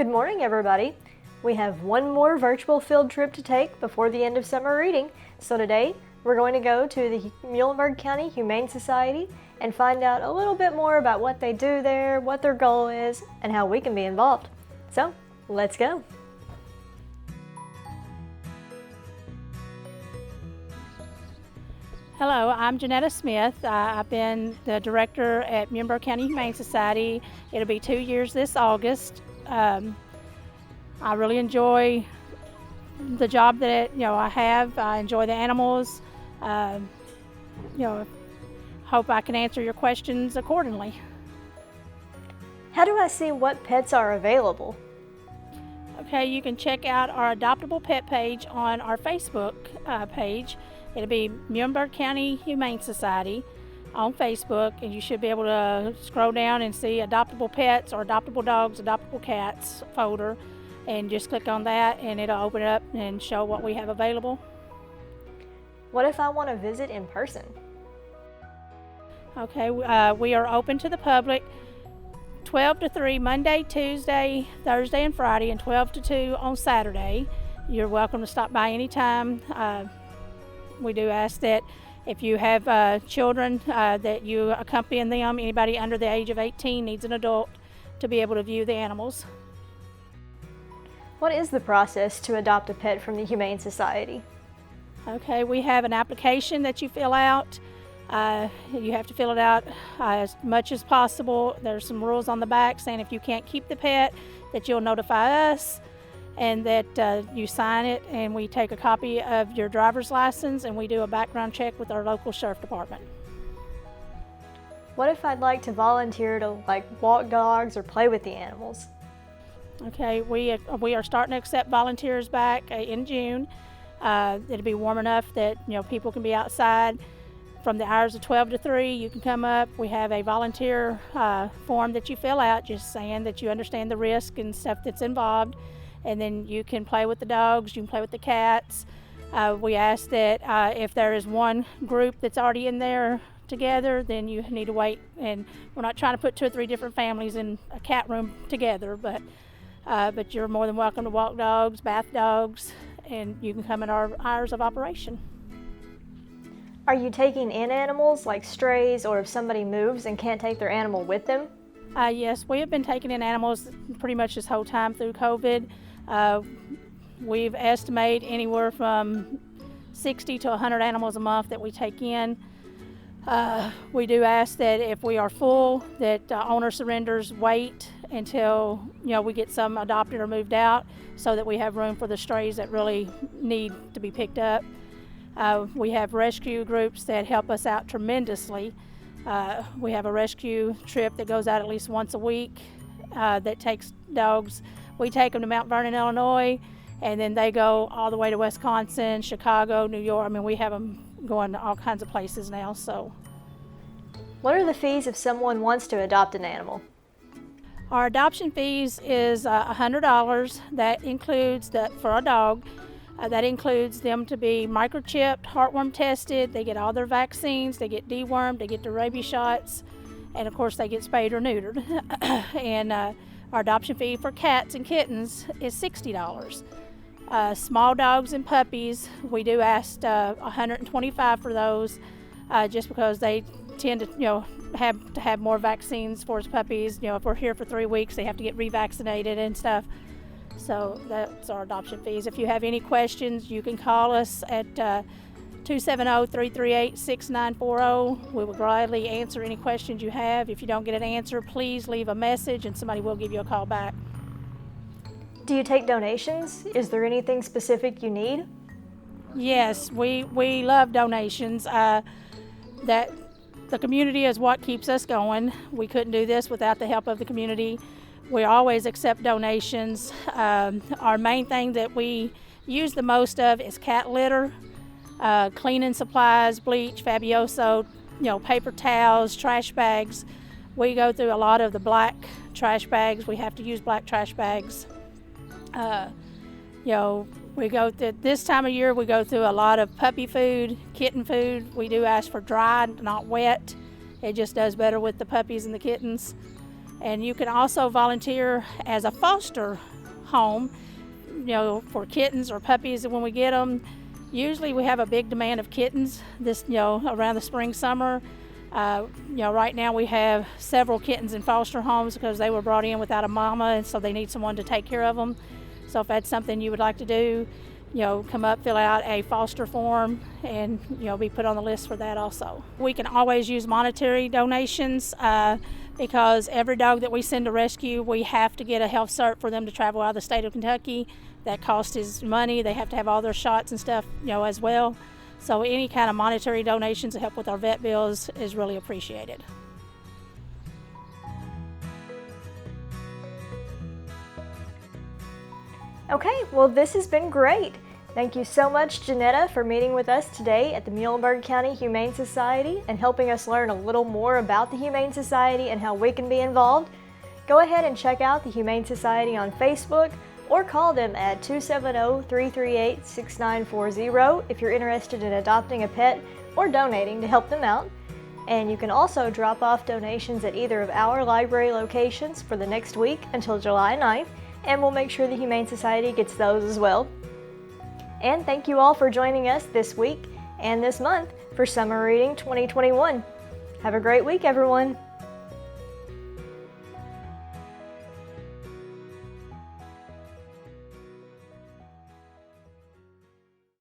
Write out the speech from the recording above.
Good morning, everybody. We have one more virtual field trip to take before the end of summer reading. So today, we're going to go to the Muhlenberg County Humane Society and find out a little bit more about what they do there, what their goal is, and how we can be involved. So, let's go. Hello, I'm Janetta Smith. I've been the director at Muhlenberg County Humane Society. It'll be 2 years this August. I really enjoy the job that I have. I enjoy the animals. Hope I can answer your questions accordingly. How do I see what pets are available? Okay, you can check out our adoptable pet page on our Facebook page. It'll be Muhlenberg County Humane Society on Facebook, and you should be able to scroll down and see adoptable pets or adoptable dogs, adoptable cats folder, and just click on that and it'll open it up and show what we have available. What if I want to visit in person? Okay, we are open to the public 12 to 3 Monday, Tuesday, Thursday, and Friday, and 12 to 2 on Saturday. You're welcome to stop by anytime. We do ask that if you have children that you accompany them. Anybody under the age of 18 needs an adult to be able to view the animals. What is the process to adopt a pet from the Humane Society? Okay, we have an application that you fill out. You have to fill it out as much as possible. There's some rules on the back saying if you can't keep the pet, that you'll notify us, and that you sign it, and we take a copy of your driver's license and we do a background check with our local sheriff department. What if I'd like to volunteer to walk dogs or play with the animals? Okay, we are starting to accept volunteers back in June. It'll be warm enough that people can be outside from the hours of 12 to 3. You can come up. We have a volunteer form that you fill out, just saying that you understand the risk and stuff that's involved. And then you can play with the dogs, you can play with the cats. We ask that if there is one group that's already in there together, then you need to wait. And we're not trying to put 2 or 3 different families in a cat room together, but you're more than welcome to walk dogs, bath dogs, and you can come at our hours of operation. Are you taking in animals like strays, or if somebody moves and can't take their animal with them? Yes, we have been taking in animals pretty much this whole time through COVID. We've estimated anywhere from 60 to 100 animals a month that we take in. We do ask that if we are full, that owner surrenders wait until we get some adopted or moved out, so that we have room for the strays that really need to be picked up. We have rescue groups that help us out tremendously. We have a rescue trip that goes out at least once a week that takes dogs. We take them to Mount Vernon, Illinois, and then they go all the way to Wisconsin, Chicago, New York. I mean, we have them going to all kinds of places now. So, what are the fees if someone wants to adopt an animal? Our adoption fees is $100. That includes for a dog. That includes them to be microchipped, heartworm tested. They get all their vaccines. They get dewormed. They get their rabies shots, and of course they get spayed or neutered. And our adoption fee for cats and kittens is $60. Small dogs and puppies, we do ask $125 for those, just because they tend to have more vaccines for puppies. If we're here for 3 weeks, they have to get revaccinated and stuff. So that's our adoption fees. If you have any questions, you can call us at 270-338-6940. We will gladly answer any questions you have. If you don't get an answer, please leave a message and somebody will give you a call back. Do you take donations? Is there anything specific you need? Yes, we love donations. That the community is what keeps us going. We couldn't do this without the help of the community. We always accept donations. Our main thing that we use the most of is cat litter, cleaning supplies, bleach, Fabioso, paper towels, trash bags. We go through a lot of the black trash bags. We have to use black trash bags. We go through, this time of year, we go through a lot of puppy food, kitten food. We do ask for dry, not wet. It just does better with the puppies and the kittens. And you can also volunteer as a foster home, for kittens or puppies when we get them. Usually we have a big demand of kittens around the spring, summer. Right now we have several kittens in foster homes because they were brought in without a mama, and so they need someone to take care of them. So if that's something you would like to do, come up, fill out a foster form, and be put on the list for that also. We can always use monetary donations because every dog that we send to rescue, we have to get a health cert for them to travel out of the state of Kentucky. That cost is money. They have to have all their shots and stuff, as well. So any kind of monetary donations to help with our vet bills is really appreciated. Okay, well, this has been great. Thank you so much, Janetta, for meeting with us today at the Muhlenberg County Humane Society and helping us learn a little more about the Humane Society and how we can be involved. Go ahead and check out the Humane Society on Facebook or call them at 270-338-6940 if you're interested in adopting a pet or donating to help them out. And you can also drop off donations at either of our library locations for the next week until July 9th, and we'll make sure the Humane Society gets those as well. And thank you all for joining us this week and this month for Summer Reading 2021. Have a great week, everyone!